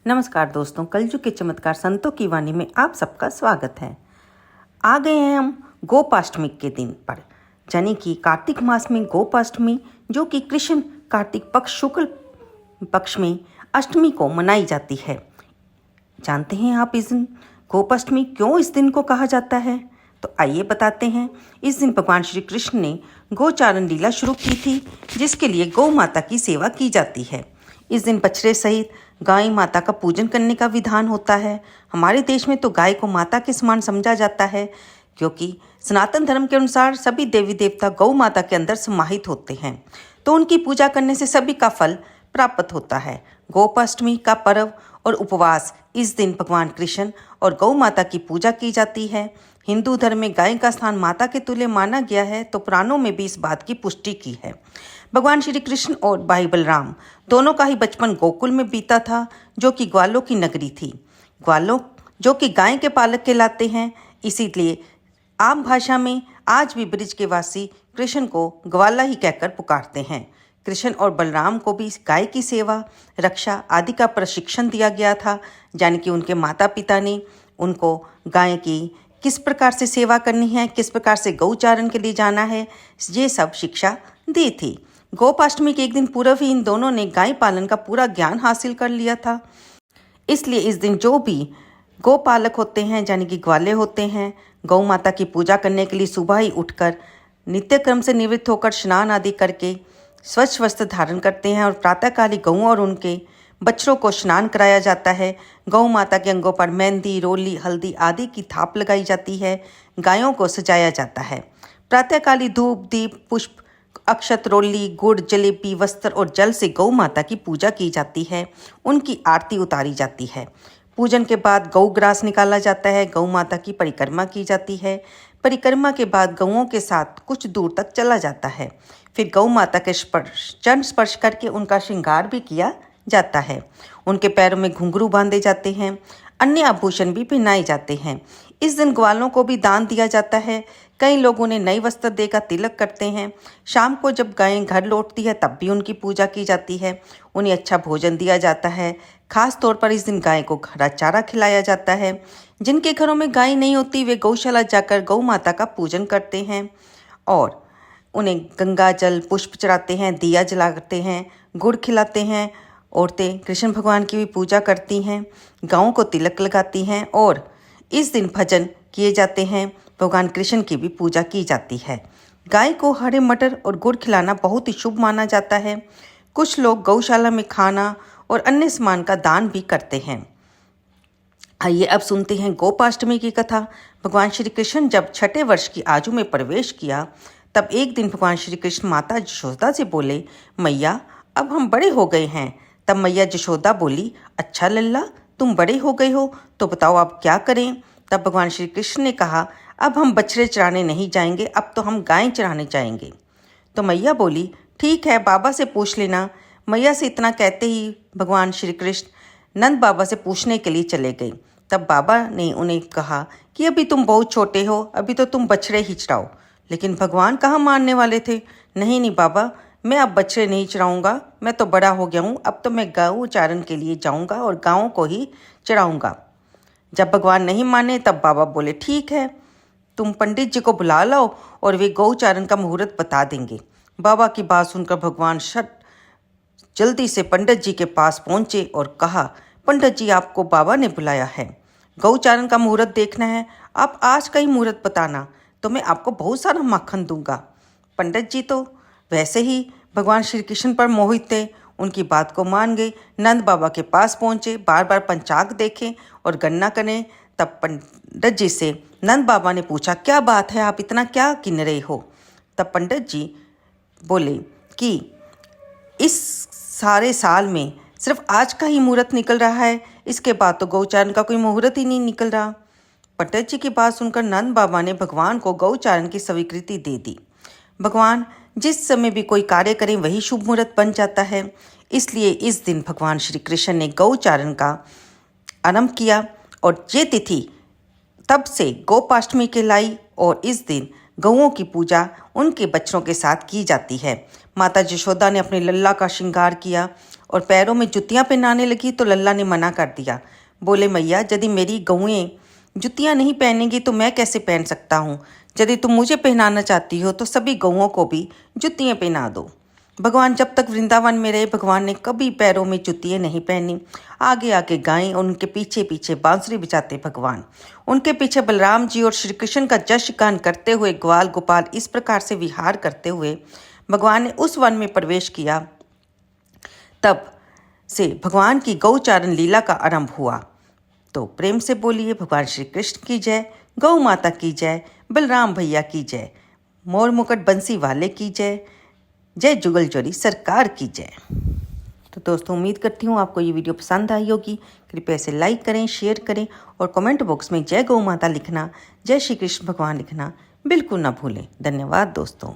नमस्कार दोस्तों, कलयुग के चमत्कार संतों की वाणी में आप सबका स्वागत है। आ गए हैं हम गोपाष्टमी के दिन पर, यानी कि कार्तिक मास में गोपाष्टमी, जो कि कृष्ण कार्तिक पक्ष शुक्ल पक्ष में अष्टमी को मनाई जाती है। जानते हैं आप इस दिन गोपाष्टमी क्यों इस दिन को कहा जाता है? तो आइए बताते हैं। इस दिन भगवान श्री कृष्ण ने गोचारण लीला शुरू की थी, जिसके लिए गौ माता की सेवा की जाती है। इस दिन बछड़े सहित गाय माता का पूजन करने का विधान होता है। हमारे देश में तो गाय को माता के समान समझा जाता है, क्योंकि सनातन धर्म के अनुसार सभी देवी देवता गौ माता के अंदर समाहित होते हैं, तो उनकी पूजा करने से सभी का फल प्राप्त होता है। गोपाष्टमी का पर्व और उपवास, इस दिन भगवान कृष्ण और गौ माता की पूजा की जाती है। हिंदू धर्म में गाय का स्थान माता के तुल्य माना गया है, तो पुराणों में भी इस बात की पुष्टि की है। भगवान श्री कृष्ण और भाई बलराम दोनों का ही बचपन गोकुल में बीता था, जो कि ग्वालों की नगरी थी। ग्वालों जो कि गाय के पालक कहलाते हैं, इसीलिए आम भाषा में आज भी ब्रिज के वासी कृष्ण को ग्वाला ही कहकर पुकारते हैं। कृष्ण और बलराम को भी गाय की सेवा, रक्षा आदि का प्रशिक्षण दिया गया था, यानी कि उनके माता पिता ने उनको गाय की किस प्रकार से सेवा करनी है, किस प्रकार से गौचारण के लिए जाना है, ये सब शिक्षा दी थी। गोपाष्टमी के एक दिन पूर्व ही इन दोनों ने गाय पालन का पूरा ज्ञान हासिल कर लिया था। इसलिए इस दिन जो भी गोपालक होते हैं, यानी कि ग्वाले होते हैं, गौ माता की पूजा करने के लिए सुबह ही उठकर नित्य क्रम से निवृत्त होकर स्नान आदि करके स्वच्छ वस्त्र धारण करते हैं और प्रातःकाल ही गऊ और उनके बच्चों को स्नान कराया जाता है। गौ माता के अंगों पर मेहंदी, रोली, हल्दी आदि की थाप लगाई जाती है। गायों को सजाया जाता है। प्रातःकाली धूप, दीप, पुष्प, अक्षत, रोली, गुड़, जलेबी, वस्त्र और जल से गौ माता की पूजा की जाती है। उनकी आरती उतारी जाती है। पूजन के बाद गौ ग्रास निकाला जाता है। गौ माता की परिक्रमा की जाती है। परिक्रमा के बाद गौओं के साथ कुछ दूर तक चला जाता है। फिर गौ माता के चरण स्पर्श करके उनका श्रृंगार भी किया जाता है। उनके पैरों में घुंघरू बांधे जाते हैं। अन्य आभूषण भी पहनाए जाते हैं। इस दिन ग्वालों को भी दान दिया जाता है। कई लोग उन्हें नई वस्त्र देकर तिलक करते हैं। शाम को जब गायें घर लौटती है, तब भी उनकी पूजा की जाती है। उन्हें अच्छा भोजन दिया जाता है। खास तौर पर इस दिन गाय को हरा चारा खिलाया जाता है। जिनके घरों में गाय नहीं होती, वे गौशाला जाकर गौ माता का पूजन करते हैं और उन्हें गंगा जल, पुष्प चढ़ाते हैं, दिया जलाते हैं, गुड़ खिलाते हैं। औरतें कृष्ण भगवान की भी पूजा करती हैं, गाँव को तिलक लगाती हैं और इस दिन भजन किए जाते हैं। भगवान कृष्ण की भी पूजा की जाती है। गाय को हरे मटर और गुड़ खिलाना बहुत ही शुभ माना जाता है। कुछ लोग गौशाला में खाना और अन्य सामान का दान भी करते हैं। आइए अब सुनते हैं गोपाष्टमी की कथा। भगवान श्री कृष्ण जब 6ठे वर्ष की आयु में प्रवेश किया, तब एक दिन भगवान श्री कृष्ण माता यशोदा से बोले, मैया अब हम बड़े हो गए हैं। तब मैया यशोदा बोली, अच्छा लल्ला, तुम बड़े हो गए हो, तो बताओ अब क्या करें? तब भगवान श्री कृष्ण ने कहा, अब हम बछड़े चराने नहीं जाएंगे, अब तो हम गायें चराने जाएंगे। तो मैया बोली, ठीक है, बाबा से पूछ लेना। मैया से इतना कहते ही भगवान श्री कृष्ण नंद बाबा से पूछने के लिए चले गए। तब बाबा ने उन्हें कहा कि अभी तुम बहुत छोटे हो, अभी तो तुम बछड़े ही चराओ। लेकिन भगवान कहाँ मानने वाले थे। नहीं नहीं बाबा, मैं अब बछड़े नहीं चराऊँगा, मैं तो बड़ा हो गया हूँ, अब तो मैं गौ चारण के लिए जाऊँगा और गाँव को ही चराऊँगा। जब भगवान नहीं माने, तब बाबा बोले, ठीक है, तुम पंडित जी को बुला लाओ और वे गौचारण का मुहूर्त बता देंगे। बाबा की बात सुनकर भगवान जल्दी से पंडित जी के पास पहुँचे और कहा, पंडित जी, आपको बाबा ने बुलाया है, गौचारण का मुहूर्त देखना है। आप आज का ही मुहूर्त बताना, तो मैं आपको बहुत सारा माखन दूंगा। पंडित जी तो वैसे ही भगवान श्री कृष्ण पर मोहित थे, उनकी बात को मान गए। नंद बाबा के पास पहुँचे, बार बार पंचांग देखें और गणना करें। तब पंडित जी से नंद बाबा ने पूछा, क्या बात है, आप इतना क्या गिन रहे हो? तब पंडित जी बोले कि इस सारे साल में सिर्फ आज का ही मुहूर्त निकल रहा है, इसके बाद तो गौचारण का कोई मुहूर्त ही नहीं निकल रहा। पंडित जी की बात सुनकर नंद बाबा ने भगवान को गौचारण की स्वीकृति दे दी। भगवान जिस समय भी कोई कार्य करें वही शुभ मुहूर्त बन जाता है। इसलिए इस दिन भगवान श्री कृष्ण ने गौचारण का आरंभ किया और ये तिथि तब से गोपाष्टमी कहलाई और इस दिन गौओं की पूजा उनके बच्चों के साथ की जाती है। माता यशोदा ने अपने लल्ला का श्रृंगार किया और पैरों में जुतियाँ पहनाने लगी तो लल्ला ने मना कर दिया। बोले, मैया यदि मेरी गऊएं जुतियाँ नहीं पहनेंगी तो मैं कैसे पहन सकता हूँ। यदि तुम मुझे पहनाना चाहती हो तो सभी गऊओं को भी जुतियाँ पहना दो। भगवान जब तक वृंदावन में रहे भगवान ने कभी पैरों में जुतियाँ नहीं पहनी। आगे आगे गायें और उनके पीछे पीछे बांसुरी बजाते भगवान। उनके पीछे बलराम जी और श्री कृष्ण का जश गान करते हुए ग्वाल गोपाल इस प्रकार से विहार करते हुए भगवान ने उस वन में प्रवेश किया। तब से भगवान की गौचारण लीला का आरंभ हुआ। तो प्रेम से बोलिए, भगवान श्री कृष्ण की जय, गौ माता की जय, बलराम भैया की जय, मोर मुकुट बंसी वाले की जय, जय जुगल जोरी सरकार की जय। तो दोस्तों, उम्मीद करती हूँ आपको ये वीडियो पसंद आई होगी। कृपया इसे लाइक करें, शेयर करें और कमेंट बॉक्स में जय गौ माता लिखना, जय श्री कृष्ण भगवान लिखना बिल्कुल ना भूलें। धन्यवाद दोस्तों।